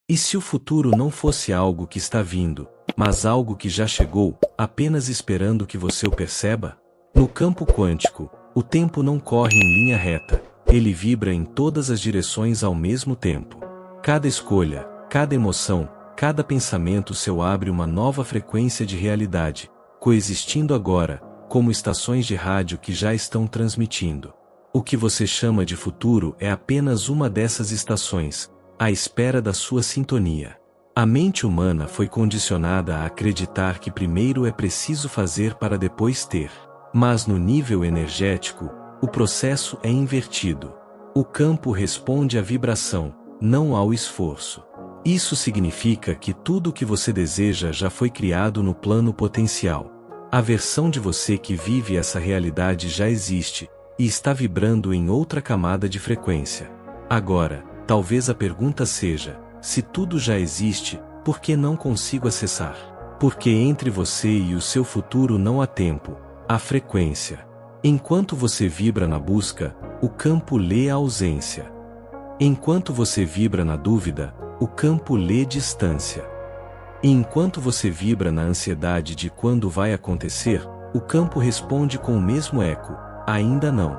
E se o futuro não fosse algo que está vindo, mas algo que já chegou, apenas esperando que você o perceba? No campo quântico, o tempo não corre em linha reta, ele vibra em todas as direções ao mesmo tempo. Cada escolha, cada emoção, cada pensamento seu abre uma nova frequência de realidade, coexistindo agora, como estações de rádio que já estão transmitindo. O que você chama de futuro é apenas uma dessas estações, à espera da sua sintonia. A mente humana foi condicionada a acreditar que primeiro é preciso fazer para depois ter. Mas no nível energético, o processo é invertido. O campo responde à vibração, não ao esforço. Isso significa que tudo o que você deseja já foi criado no plano potencial. A versão de você que vive essa realidade já existe, e está vibrando em outra camada de frequência. Agora, talvez a pergunta seja, se tudo já existe, por que não consigo acessar? Porque entre você e o seu futuro não há tempo, há frequência. Enquanto você vibra na busca, o campo lê a ausência. Enquanto você vibra na dúvida, o campo lê distância. E enquanto você vibra na ansiedade de quando vai acontecer, o campo responde com o mesmo eco, ainda não.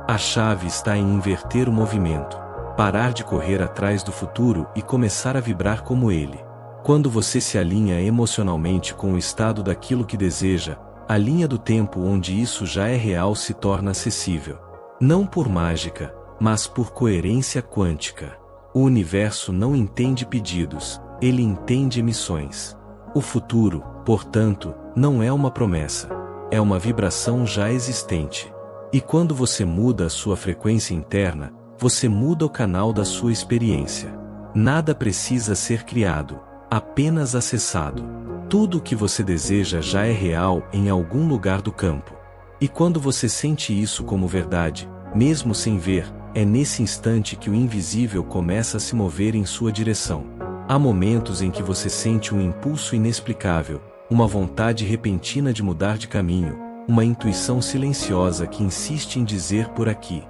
A chave está em inverter o movimento, parar de correr atrás do futuro e começar a vibrar como ele. Quando você se alinha emocionalmente com o estado daquilo que deseja, a linha do tempo onde isso já é real se torna acessível. Não por mágica, mas por coerência quântica. O universo não entende pedidos, ele entende emissões. O futuro, portanto, não é uma promessa, é uma vibração já existente. E quando você muda a sua frequência interna, você muda o canal da sua experiência. Nada precisa ser criado, apenas acessado. Tudo o que você deseja já é real em algum lugar do campo. E quando você sente isso como verdade, mesmo sem ver, é nesse instante que o invisível começa a se mover em sua direção. Há momentos em que você sente um impulso inexplicável, uma vontade repentina de mudar de caminho, uma intuição silenciosa que insiste em dizer por aqui.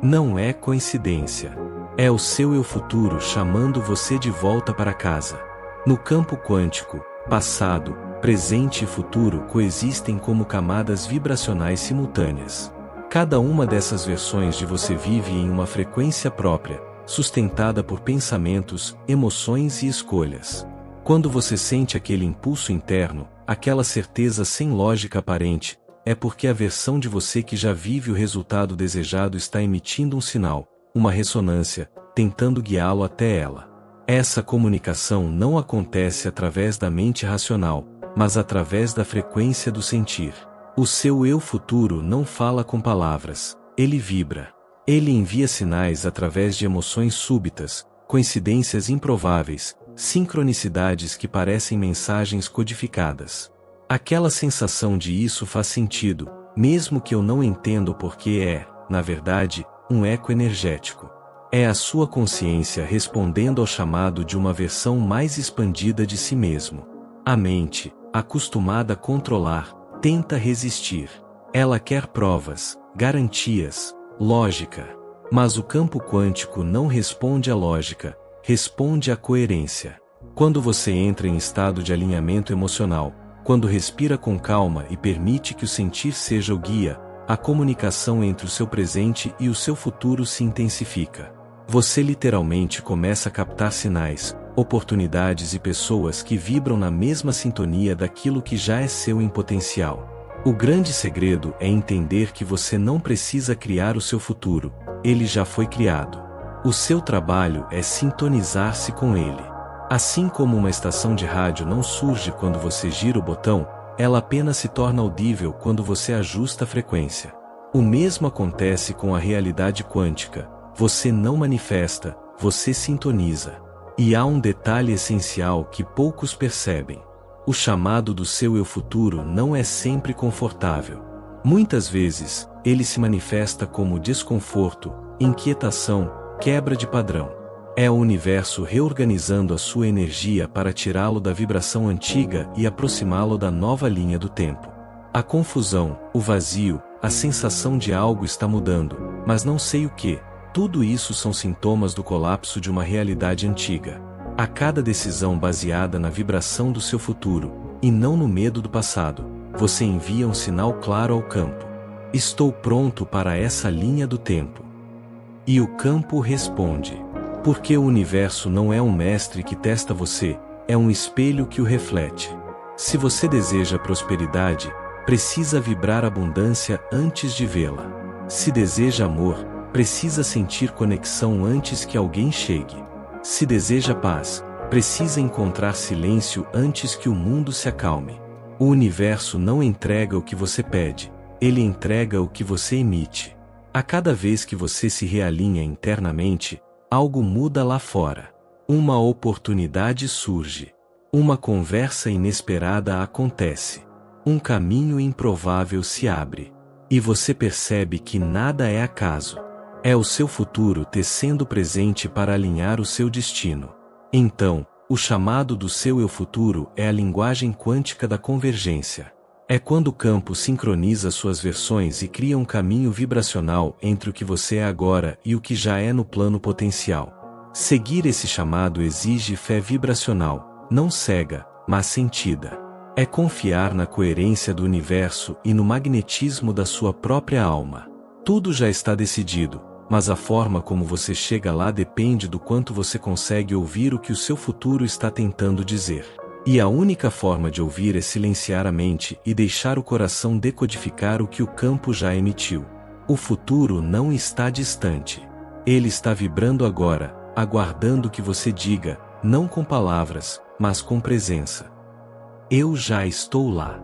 Não é coincidência. É o seu eu futuro chamando você de volta para casa. No campo quântico, passado, presente e futuro coexistem como camadas vibracionais simultâneas. Cada uma dessas versões de você vive em uma frequência própria, sustentada por pensamentos, emoções e escolhas. Quando você sente aquele impulso interno, aquela certeza sem lógica aparente, é porque a versão de você que já vive o resultado desejado está emitindo um sinal, uma ressonância, tentando guiá-lo até ela. Essa comunicação não acontece através da mente racional, mas através da frequência do sentir. O seu eu futuro não fala com palavras, ele vibra. Ele envia sinais através de emoções súbitas, coincidências improváveis, sincronicidades que parecem mensagens codificadas. Aquela sensação de isso faz sentido, mesmo que eu não entenda o porquê é, na verdade, um eco energético. É a sua consciência respondendo ao chamado de uma versão mais expandida de si mesmo. A mente, acostumada a controlar, tenta resistir. Ela quer provas, garantias, lógica. Mas o campo quântico não responde à lógica, responde à coerência. Quando você entra em estado de alinhamento emocional, quando respira com calma e permite que o sentir seja o guia, a comunicação entre o seu presente e o seu futuro se intensifica. Você literalmente começa a captar sinais, oportunidades e pessoas que vibram na mesma sintonia daquilo que já é seu em potencial. O grande segredo é entender que você não precisa criar o seu futuro, ele já foi criado. O seu trabalho é sintonizar-se com ele. Assim como uma estação de rádio não surge quando você gira o botão, ela apenas se torna audível quando você ajusta a frequência. O mesmo acontece com a realidade quântica. Você não manifesta, você sintoniza. E há um detalhe essencial que poucos percebem. O chamado do seu eu futuro não é sempre confortável. Muitas vezes, ele se manifesta como desconforto, inquietação, quebra de padrão. É o universo reorganizando a sua energia para tirá-lo da vibração antiga e aproximá-lo da nova linha do tempo. A confusão, o vazio, a sensação de algo está mudando, mas não sei o que. Tudo isso são sintomas do colapso de uma realidade antiga. A cada decisão baseada na vibração do seu futuro, e não no medo do passado, você envia um sinal claro ao campo. Estou pronto para essa linha do tempo. E o campo responde. Porque o universo não é um mestre que testa você, é um espelho que o reflete. Se você deseja prosperidade, precisa vibrar abundância antes de vê-la. Se deseja amor, precisa sentir conexão antes que alguém chegue. Se deseja paz, precisa encontrar silêncio antes que o mundo se acalme. O universo não entrega o que você pede, ele entrega o que você emite. A cada vez que você se realinha internamente, algo muda lá fora. Uma oportunidade surge. Uma conversa inesperada acontece. Um caminho improvável se abre. E você percebe que nada é acaso. É o seu futuro tecendo presente para alinhar o seu destino. Então, o chamado do seu eu futuro é a linguagem quântica da convergência. É quando o campo sincroniza suas versões e cria um caminho vibracional entre o que você é agora e o que já é no plano potencial. Seguir esse chamado exige fé vibracional, não cega, mas sentida. É confiar na coerência do universo e no magnetismo da sua própria alma. Tudo já está decidido, mas a forma como você chega lá depende do quanto você consegue ouvir o que o seu futuro está tentando dizer. E a única forma de ouvir é silenciar a mente e deixar o coração decodificar o que o campo já emitiu. O futuro não está distante. Ele está vibrando agora, aguardando que você diga, não com palavras, mas com presença. Eu já estou lá.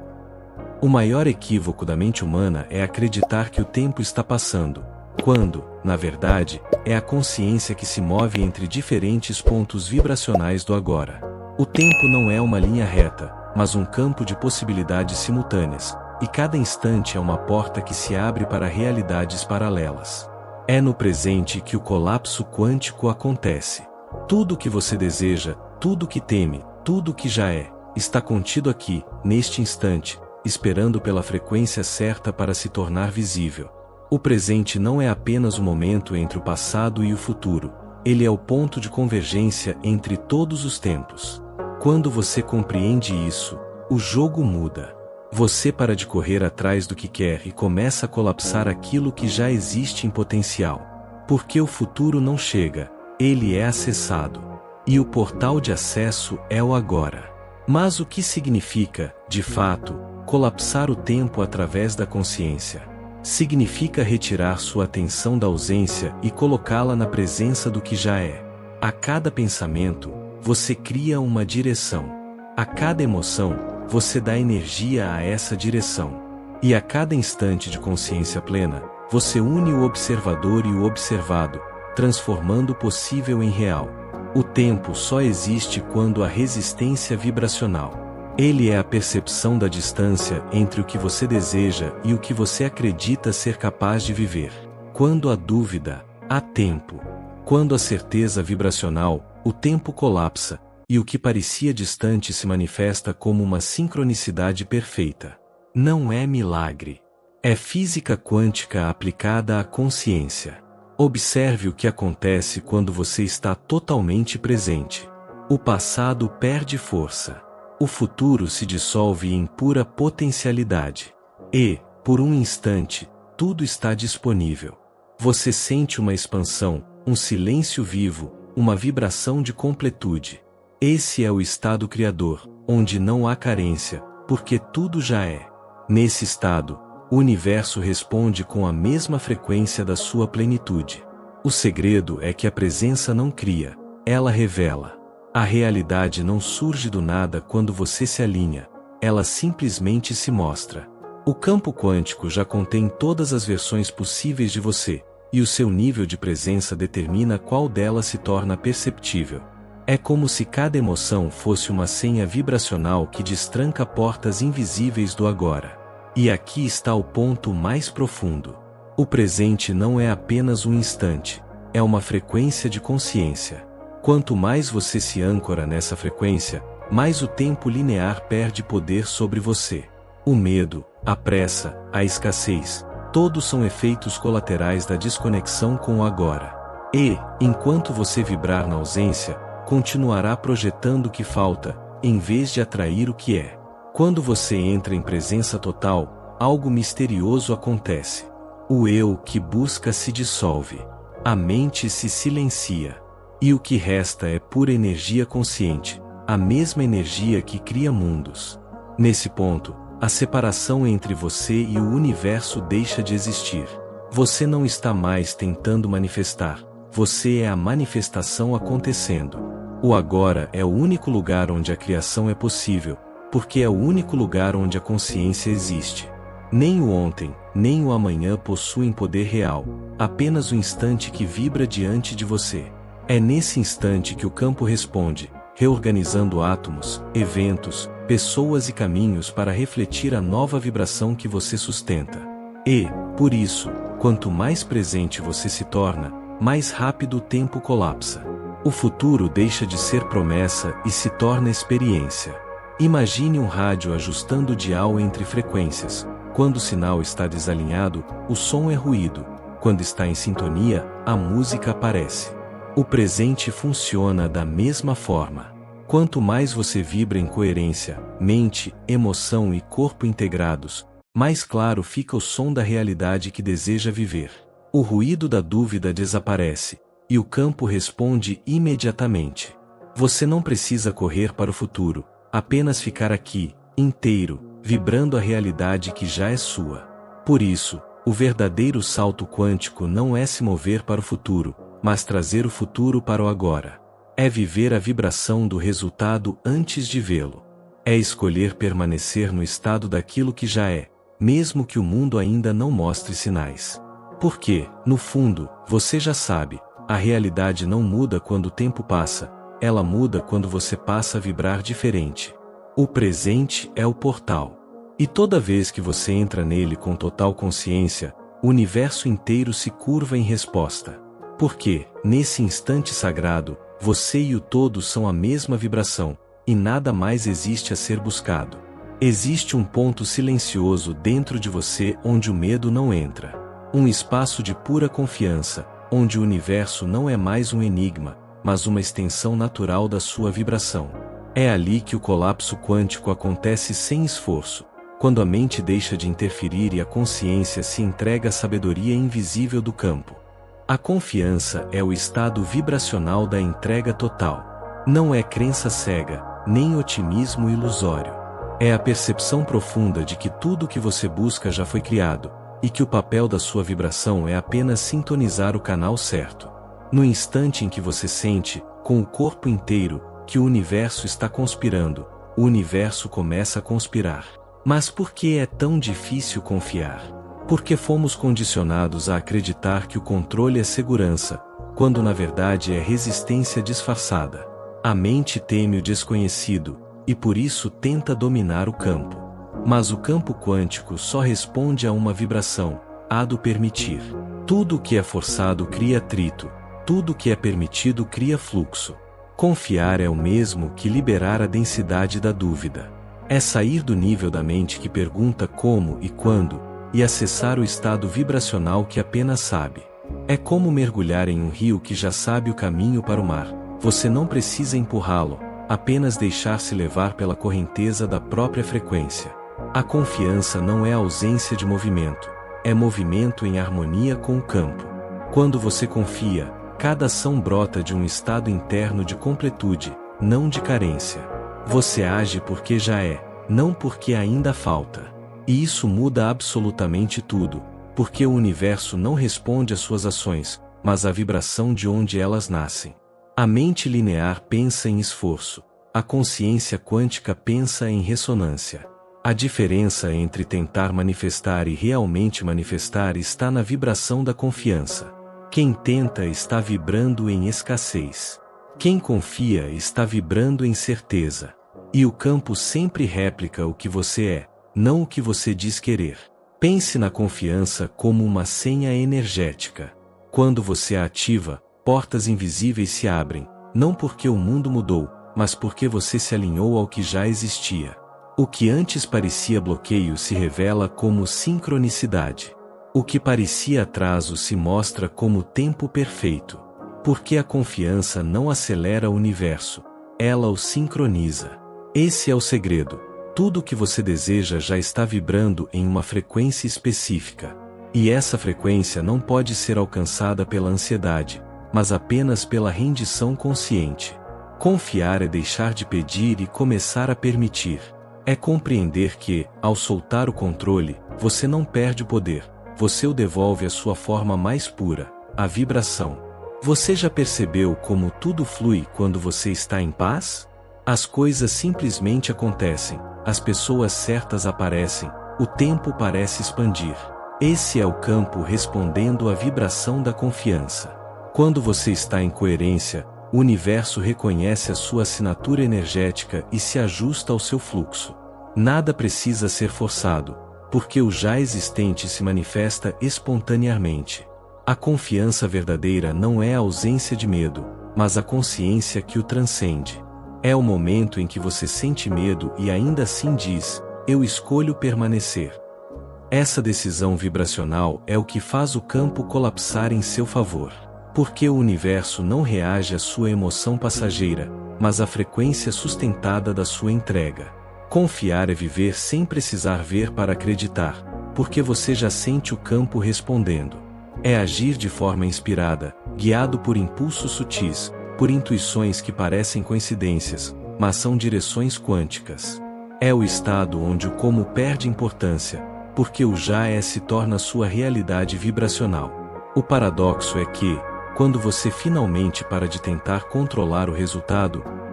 O maior equívoco da mente humana é acreditar que o tempo está passando, quando, na verdade, é a consciência que se move entre diferentes pontos vibracionais do agora. O tempo não é uma linha reta, mas um campo de possibilidades simultâneas, e cada instante é uma porta que se abre para realidades paralelas. É no presente que o colapso quântico acontece. Tudo o que você deseja, tudo o que teme, tudo o que já é, está contido aqui, neste instante, esperando pela frequência certa para se tornar visível. O presente não é apenas o momento entre o passado e o futuro, ele é o ponto de convergência entre todos os tempos. Quando você compreende isso, o jogo muda. Você para de correr atrás do que quer e começa a colapsar aquilo que já existe em potencial. Porque o futuro não chega, ele é acessado. E o portal de acesso é o agora. Mas o que significa, de fato, colapsar o tempo através da consciência? Significa retirar sua atenção da ausência e colocá-la na presença do que já é. A cada pensamento, você cria uma direção. A cada emoção, você dá energia a essa direção. E a cada instante de consciência plena, você une o observador e o observado, transformando o possível em real. O tempo só existe quando há resistência vibracional. Ele é a percepção da distância entre o que você deseja e o que você acredita ser capaz de viver. Quando há dúvida, há tempo. Quando há certeza vibracional, o tempo colapsa, e o que parecia distante se manifesta como uma sincronicidade perfeita. Não é milagre. É física quântica aplicada à consciência. Observe o que acontece quando você está totalmente presente. O passado perde força. O futuro se dissolve em pura potencialidade. E, por um instante, tudo está disponível. Você sente uma expansão, um silêncio vivo, uma vibração de completude. Esse é o estado criador, onde não há carência, porque tudo já é. Nesse estado, o universo responde com a mesma frequência da sua plenitude. O segredo é que a presença não cria, ela revela. A realidade não surge do nada quando você se alinha, ela simplesmente se mostra. O campo quântico já contém todas as versões possíveis de você, e o seu nível de presença determina qual delas se torna perceptível. É como se cada emoção fosse uma senha vibracional que destranca portas invisíveis do agora. E aqui está o ponto mais profundo. O presente não é apenas um instante, é uma frequência de consciência. Quanto mais você se âncora nessa frequência, mais o tempo linear perde poder sobre você. O medo, a pressa, a escassez, todos são efeitos colaterais da desconexão com o agora. E, enquanto você vibrar na ausência, continuará projetando o que falta, em vez de atrair o que é. Quando você entra em presença total, algo misterioso acontece. O eu que busca se dissolve. A mente se silencia. E o que resta é pura energia consciente, a mesma energia que cria mundos. Nesse ponto, a separação entre você e o universo deixa de existir. Você não está mais tentando manifestar, você é a manifestação acontecendo. O agora é o único lugar onde a criação é possível, porque é o único lugar onde a consciência existe. Nem o ontem, nem o amanhã possuem poder real, apenas o instante que vibra diante de você. É nesse instante que o campo responde, reorganizando átomos, eventos, pessoas e caminhos para refletir a nova vibração que você sustenta. E, por isso, quanto mais presente você se torna, mais rápido o tempo colapsa. O futuro deixa de ser promessa e se torna experiência. Imagine um rádio ajustando o dial entre frequências. Quando o sinal está desalinhado, o som é ruído. Quando está em sintonia, a música aparece. O presente funciona da mesma forma. Quanto mais você vibra em coerência, mente, emoção e corpo integrados, mais claro fica o som da realidade que deseja viver. O ruído da dúvida desaparece, e o campo responde imediatamente. Você não precisa correr para o futuro, apenas ficar aqui, inteiro, vibrando a realidade que já é sua. Por isso, o verdadeiro salto quântico não é se mover para o futuro, mas trazer o futuro para o agora. É viver a vibração do resultado antes de vê-lo. É escolher permanecer no estado daquilo que já é, mesmo que o mundo ainda não mostre sinais. Porque, no fundo, você já sabe, a realidade não muda quando o tempo passa, ela muda quando você passa a vibrar diferente. O presente é o portal. E toda vez que você entra nele com total consciência, o universo inteiro se curva em resposta. Porque, nesse instante sagrado, você e o todo são a mesma vibração, e nada mais existe a ser buscado. Existe um ponto silencioso dentro de você onde o medo não entra. Um espaço de pura confiança, onde o universo não é mais um enigma, mas uma extensão natural da sua vibração. É ali que o colapso quântico acontece sem esforço, quando a mente deixa de interferir e a consciência se entrega à sabedoria invisível do campo. A confiança é o estado vibracional da entrega total. Não é crença cega, nem otimismo ilusório. É a percepção profunda de que tudo o que você busca já foi criado, e que o papel da sua vibração é apenas sintonizar o canal certo. No instante em que você sente, com o corpo inteiro, que o universo está conspirando, o universo começa a conspirar. Mas por que é tão difícil confiar? Porque fomos condicionados a acreditar que o controle é segurança, quando na verdade é resistência disfarçada. A mente teme o desconhecido, e por isso tenta dominar o campo. Mas o campo quântico só responde a uma vibração, a do permitir. Tudo o que é forçado cria atrito, tudo o que é permitido cria fluxo. Confiar é o mesmo que liberar a densidade da dúvida. É sair do nível da mente que pergunta como e quando, e acessar o estado vibracional que apenas sabe. É como mergulhar em um rio que já sabe o caminho para o mar. Você não precisa empurrá-lo, apenas deixar-se levar pela correnteza da própria frequência. A confiança não é ausência de movimento, é movimento em harmonia com o campo. Quando você confia, cada ação brota de um estado interno de completude, não de carência. Você age porque já é, não porque ainda falta. E isso muda absolutamente tudo, porque o universo não responde às suas ações, mas à vibração de onde elas nascem. A mente linear pensa em esforço, a consciência quântica pensa em ressonância. A diferença entre tentar manifestar e realmente manifestar está na vibração da confiança. Quem tenta está vibrando em escassez. Quem confia está vibrando em certeza. E o campo sempre réplica o que você é, não o que você diz querer. Pense na confiança como uma senha energética. Quando você a ativa, portas invisíveis se abrem, não porque o mundo mudou, mas porque você se alinhou ao que já existia. O que antes parecia bloqueio se revela como sincronicidade. O que parecia atraso se mostra como tempo perfeito. Porque a confiança não acelera o universo, ela o sincroniza. Esse é o segredo. Tudo o que você deseja já está vibrando em uma frequência específica. E essa frequência não pode ser alcançada pela ansiedade, mas apenas pela rendição consciente. Confiar é deixar de pedir e começar a permitir. É compreender que, ao soltar o controle, você não perde o poder, você o devolve à sua forma mais pura, a vibração. Você já percebeu como tudo flui quando você está em paz? As coisas simplesmente acontecem, as pessoas certas aparecem, o tempo parece expandir. Esse é o campo respondendo à vibração da confiança. Quando você está em coerência, o universo reconhece a sua assinatura energética e se ajusta ao seu fluxo. Nada precisa ser forçado, porque o já existente se manifesta espontaneamente. A confiança verdadeira não é a ausência de medo, mas a consciência que o transcende. É o momento em que você sente medo e ainda assim diz: eu escolho permanecer. Essa decisão vibracional é o que faz o campo colapsar em seu favor. Porque o universo não reage à sua emoção passageira, mas à frequência sustentada da sua entrega. Confiar é viver sem precisar ver para acreditar, porque você já sente o campo respondendo. É agir de forma inspirada, guiado por impulsos sutis, por intuições que parecem coincidências, mas são direções quânticas. É o estado onde o como perde importância, porque o já é se torna sua realidade vibracional. O paradoxo é que, quando você finalmente para de tentar controlar o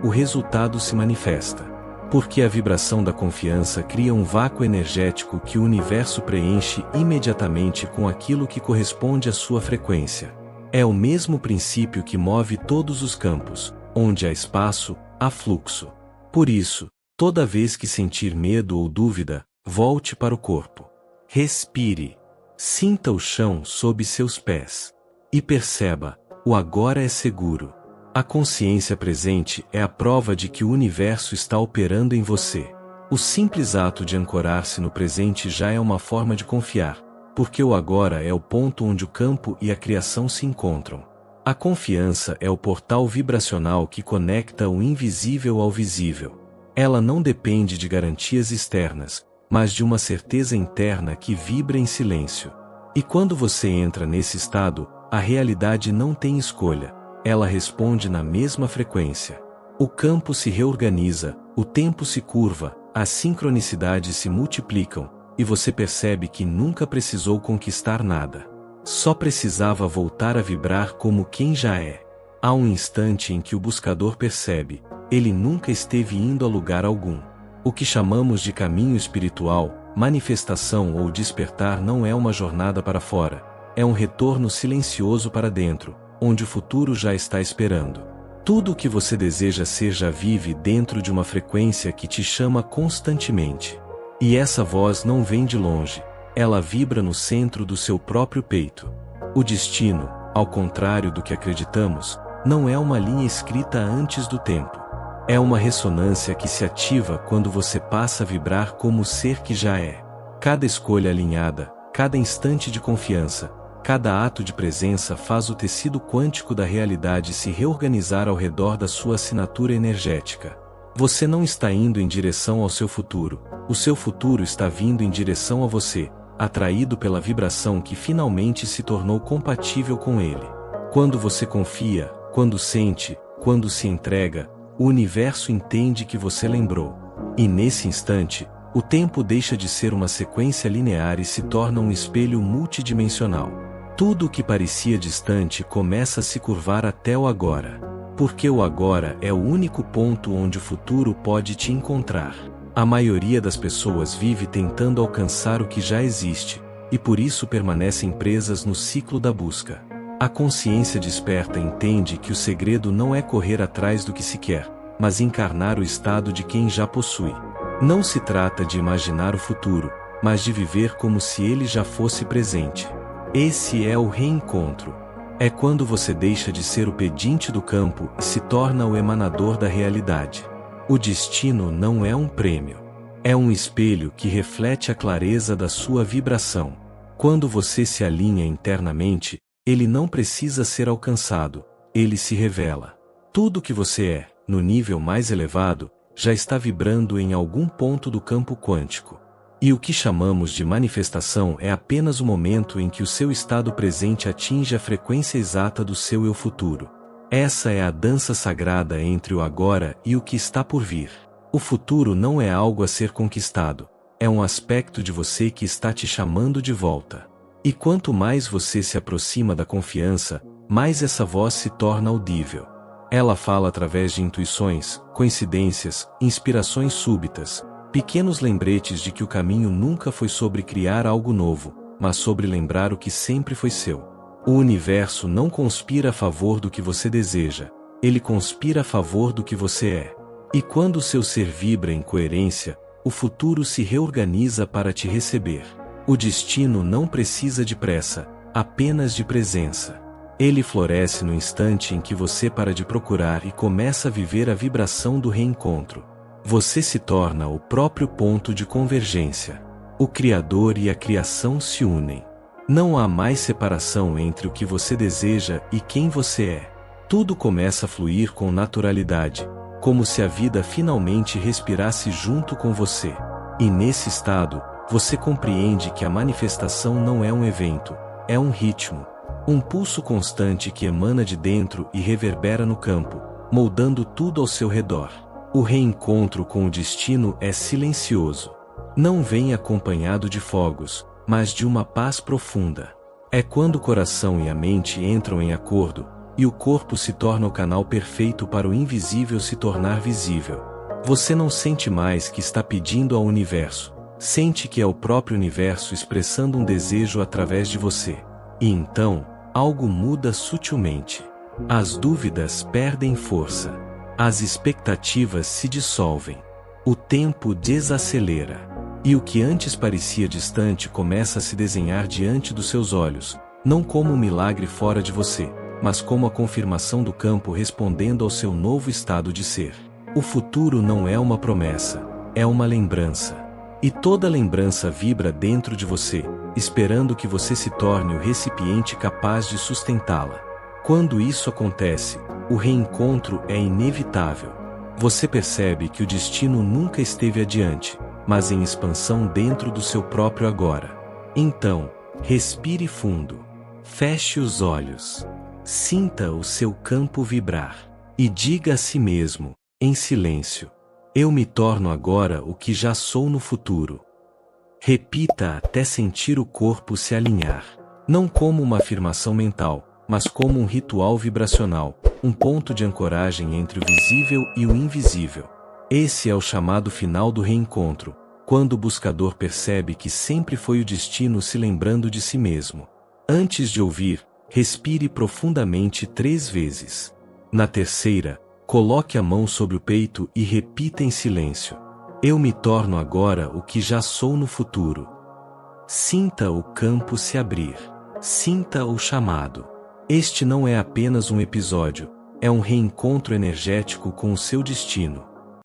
resultado se manifesta. Porque a vibração da confiança cria um vácuo energético que o universo preenche imediatamente com aquilo que corresponde à sua frequência. É o mesmo princípio que move todos os campos, onde há espaço, há fluxo. Por isso, toda vez que sentir medo ou dúvida, volte para o corpo. Respire. Sinta o chão sob seus pés. E perceba, o agora é seguro. A consciência presente é a prova de que o universo está operando em você. O simples ato de ancorar-se no presente já é uma forma de confiar, porque o agora é o ponto onde o campo e a criação se encontram. A confiança é o portal vibracional que conecta o invisível ao visível. Ela não depende de garantias externas, mas de uma certeza interna que vibra em silêncio. E quando você entra nesse estado, a realidade não tem escolha, ela responde na mesma frequência. O campo se reorganiza, o tempo se curva, as sincronicidades se multiplicam, e você percebe que nunca precisou conquistar nada. Só precisava voltar a vibrar como quem já é. Há um instante em que o buscador percebe, ele nunca esteve indo a lugar algum. O que chamamos de caminho espiritual, manifestação ou despertar não é uma jornada para fora. É um retorno silencioso para dentro, onde o futuro já está esperando. Tudo o que você deseja ser já vive dentro de uma frequência que te chama constantemente. E essa voz não vem de longe, ela vibra no centro do seu próprio peito. O destino, ao contrário do que acreditamos, não é uma linha escrita antes do tempo. É uma ressonância que se ativa quando você passa a vibrar como o ser que já é. Cada escolha alinhada, cada instante de confiança, cada ato de presença faz o tecido quântico da realidade se reorganizar ao redor da sua assinatura energética. Você não está indo em direção ao seu futuro, o seu futuro está vindo em direção a você, atraído pela vibração que finalmente se tornou compatível com ele. Quando você confia, quando sente, quando se entrega, o universo entende que você lembrou. E nesse instante, o tempo deixa de ser uma sequência linear e se torna um espelho multidimensional. Tudo o que parecia distante começa a se curvar até o agora. Porque o agora é o único ponto onde o futuro pode te encontrar. A maioria das pessoas vive tentando alcançar o que já existe, e por isso permanecem presas no ciclo da busca. A consciência desperta entende que o segredo não é correr atrás do que se quer, mas encarnar o estado de quem já possui. Não se trata de imaginar o futuro, mas de viver como se ele já fosse presente. Esse é o reencontro. É quando você deixa de ser o pedinte do campo e se torna o emanador da realidade. O destino não é um prêmio. É um espelho que reflete a clareza da sua vibração. Quando você se alinha internamente, ele não precisa ser alcançado. ele se revela. Tudo que você é, no nível mais elevado, já está vibrando em algum ponto do campo quântico. E o que chamamos de manifestação é apenas o momento em que o seu estado presente atinge a frequência exata do seu eu futuro. Essa é a dança sagrada entre o agora e o que está por vir. O futuro não é algo a ser conquistado, é um aspecto de você que está te chamando de volta. E quanto mais você se aproxima da confiança, mais essa voz se torna audível. Ela fala através de intuições, coincidências, inspirações súbitas, pequenos lembretes de que o caminho nunca foi sobre criar algo novo, mas sobre lembrar o que sempre foi seu. O universo não conspira a favor do que você deseja, ele conspira a favor do que você é. E quando o seu ser vibra em coerência, o futuro se reorganiza para te receber. O destino não precisa de pressa, apenas de presença. Ele floresce no instante em que você para de procurar e começa a viver a vibração do reencontro. Você se torna o próprio ponto de convergência. O Criador e a criação se unem. Não há mais separação entre o que você deseja e quem você é. Tudo começa a fluir com naturalidade, como se a vida finalmente respirasse junto com você. E nesse estado, você compreende que a manifestação não é um evento, é um ritmo. Um pulso constante que emana de dentro e reverbera no campo, moldando tudo ao seu redor. O reencontro com o destino é silencioso. Não vem acompanhado de fogos, mas de uma paz profunda. É quando o coração e a mente entram em acordo, e o corpo se torna o canal perfeito para o invisível se tornar visível. Você não sente mais que está pedindo ao universo, sente que é o próprio universo expressando um desejo através de você. E então, algo muda sutilmente. As dúvidas perdem força. As expectativas se dissolvem. O tempo desacelera. E o que antes parecia distante começa a se desenhar diante dos seus olhos, não como um milagre fora de você, mas como a confirmação do campo respondendo ao seu novo estado de ser. O futuro não é uma promessa, é uma lembrança. E toda lembrança vibra dentro de você, esperando que você se torne o recipiente capaz de sustentá-la. Quando isso acontece, o reencontro é inevitável. Você percebe que o destino nunca esteve adiante, mas em expansão dentro do seu próprio agora. Então, respire fundo. Feche os olhos. Sinta o seu campo vibrar. E diga a si mesmo, em silêncio: eu me torno agora o que já sou no futuro. Repita até sentir o corpo se alinhar. Não como uma afirmação mental, mas como um ritual vibracional, um ponto de ancoragem entre o visível e o invisível. Esse é o chamado final do reencontro, quando o buscador percebe que sempre foi o destino se lembrando de si mesmo. Antes de ouvir, respire profundamente 3 vezes. Na terceira, coloque a mão sobre o peito e repita em silêncio: eu me torno agora o que já sou no futuro. Sinta o campo se abrir. Sinta o chamado. Este não é apenas um episódio, é um reencontro energético com o seu destino.